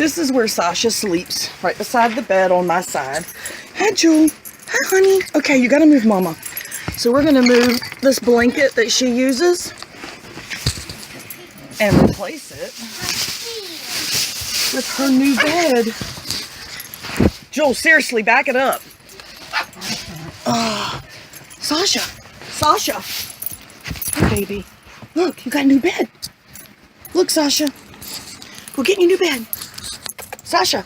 This is where Sasha sleeps, right beside the bed on my side. Hi, Jewel. Hi, honey. Okay, you gotta move Mama. So we're gonna move this blanket that she uses and replace it with her new bed. Jewel, seriously, back it up. Sasha. Hey, baby. Look, you got a new bed. Look, Sasha. Go get your new bed. Sasha.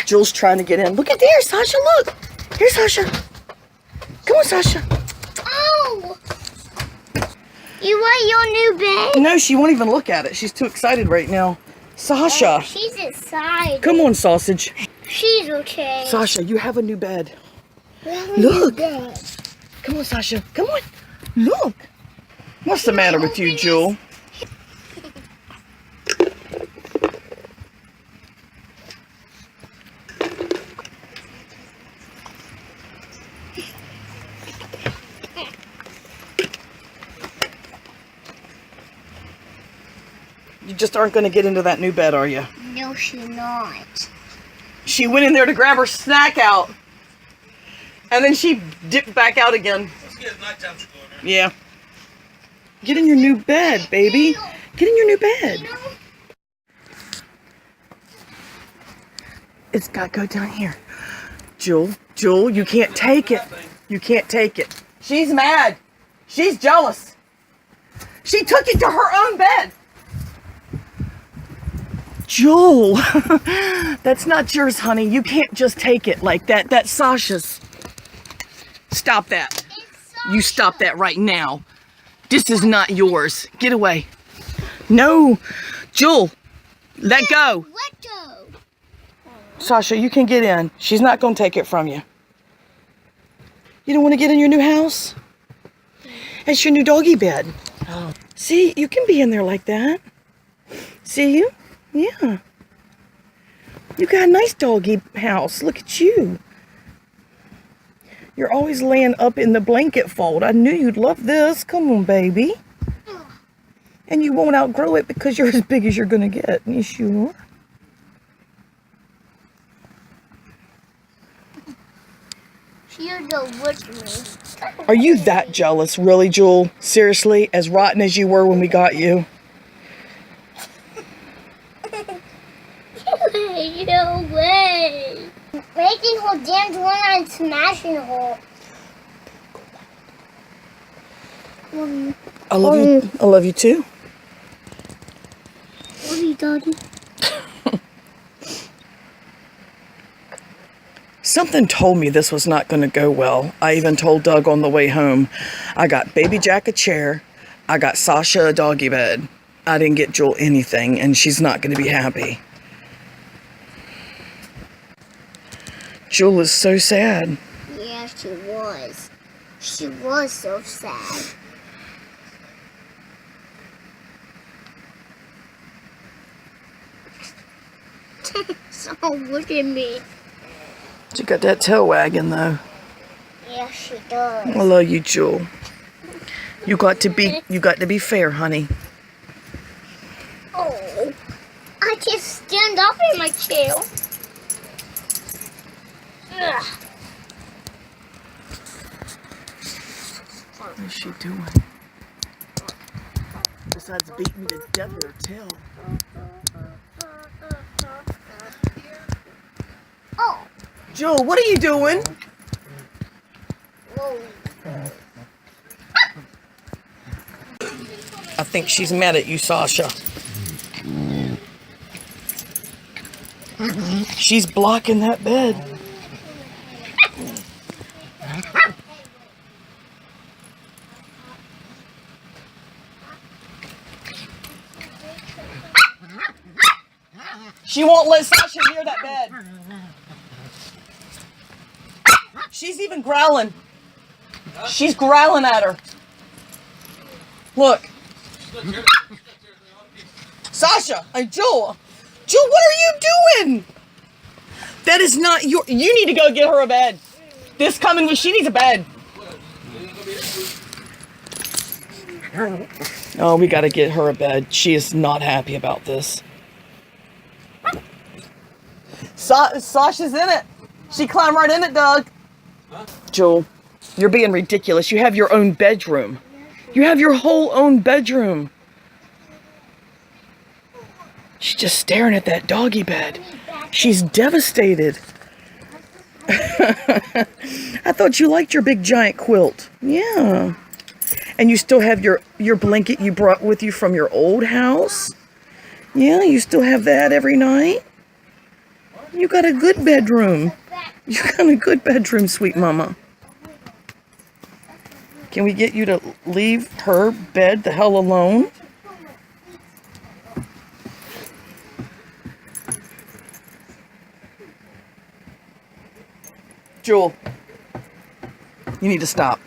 Jewel's trying to get in. Look at there, Sasha, look. Here, Sasha. Come on, Sasha. Oh! You want your new bed? No, she won't even look at it. She's too excited right now. Sasha. Oh, she's excited. Come on, sausage. She's okay. Sasha, you have a new bed. Look. Look. Come on, Sasha. Come on. Look. What's the matter with you, Jewel? You just aren't going to get into that new bed, are you? No, she's not. She went in there to grab her snack out. And then she dipped back out again. Yeah. Get in your new bed, baby. Get in your new bed. It's got to go down here. Jewel, you can't take it. You can't take it. She's mad. She's jealous. She took it to her own bed. Jewel, that's not yours, honey. You can't just take it like that. That's Sasha's. Stop that. You stop that right now. This is not yours. Get away. No. Jewel, let go. Let go. Sasha, you can get in. She's not going to take it from you. You don't want to get in your new house? It's your new doggy bed. Oh. See, you can be in there like that. See you? Yeah. You got a nice doggy house. Look at you. You're always laying up in the blanket fold. I knew you'd love this. Come on, baby. And you won't outgrow it because you're as big as you're going to get. Yes, you are. She'll go with me. Are you that jealous, really, Jewel? Seriously, as rotten as you were when we got you? No way. Breaking her damn door and smashing her. I love you. I love you too. Love you, Daddy. Something told me this was not going to go well. I even told Doug on the way home. I got Baby Jack a chair. I got Sasha a doggy bed. I didn't get Jewel anything, and she's not going to be happy. Jewel is so sad. Yeah, she was. She was so sad. So look at me. She got that tail wagging though. Yeah, she does. I love you, Jewel. You got to be fair, honey. Oh, I can't stand up in my chair. Ugh. What is she doing? Besides beating me to death with her tail. Oh. Jewel, what are you doing? Whoa. I think she's mad at you, Sasha. She's blocking that bed. She won't let Sasha near that bed. She's even growling. She's growling at her. Look. Sasha, Jewel. Jewel, what are you doing? That is not your... You need to go get her a bed. This coming week, she needs a bed. Oh, we got to get her a bed. She is not happy about this. Sasha's in it. She climbed right in it, Doug. Joel, you're being ridiculous. You have your own bedroom. You have your whole own bedroom. She's just staring at that doggy bed. She's devastated. I thought you liked your big giant quilt. Yeah. And you still have your blanket you brought with you from your old house? Yeah, you still have that every night? You got a good bedroom. You got a good bedroom, sweet mama. Can we get you to leave her bed the hell alone? Jewel, you need to stop.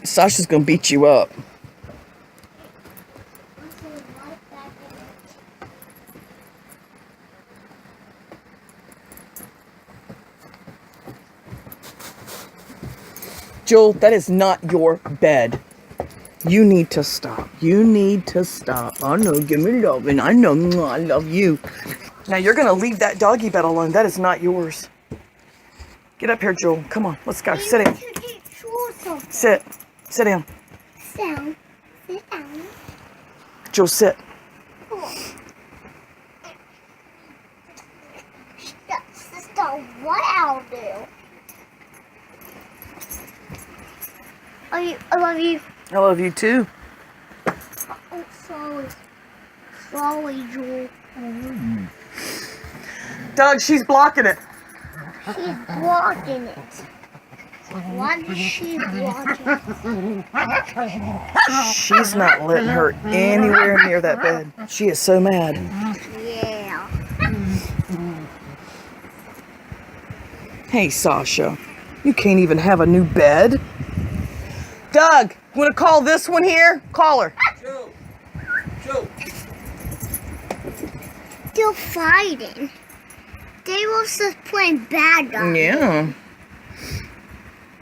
Sasha's gonna beat you up. Joel, that is not your bed. You need to stop. You need to stop. I know, give me love, and I know I love you. Now you're gonna leave that doggy bed alone. That is not yours. Get up here, Joel. Come on, let's go. Sit down. Sit. Sit down. Sit down. Joel, sit. Sister, what I'll do? I love you. I love you too. Oh, sorry. Sorry, Joel. Doug, she's blocking it. She's blocking it. Why is she blocking it? She's not letting her anywhere near that bed. She is so mad. Yeah. Hey, Sasha, you can't even have a new bed. Doug, you want to call this one here? Call her. Joe. Still fighting. They were just playing bad guys. Yeah.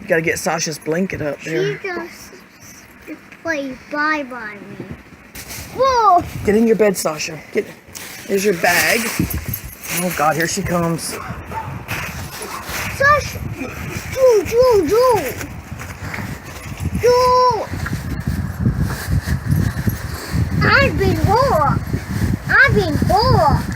You got to get Sasha's blanket up there. She just play bye-bye me. Whoa! Get in your bed, Sasha. There's your bag. Oh, God, here she comes. Sasha! Joe! I've been bored.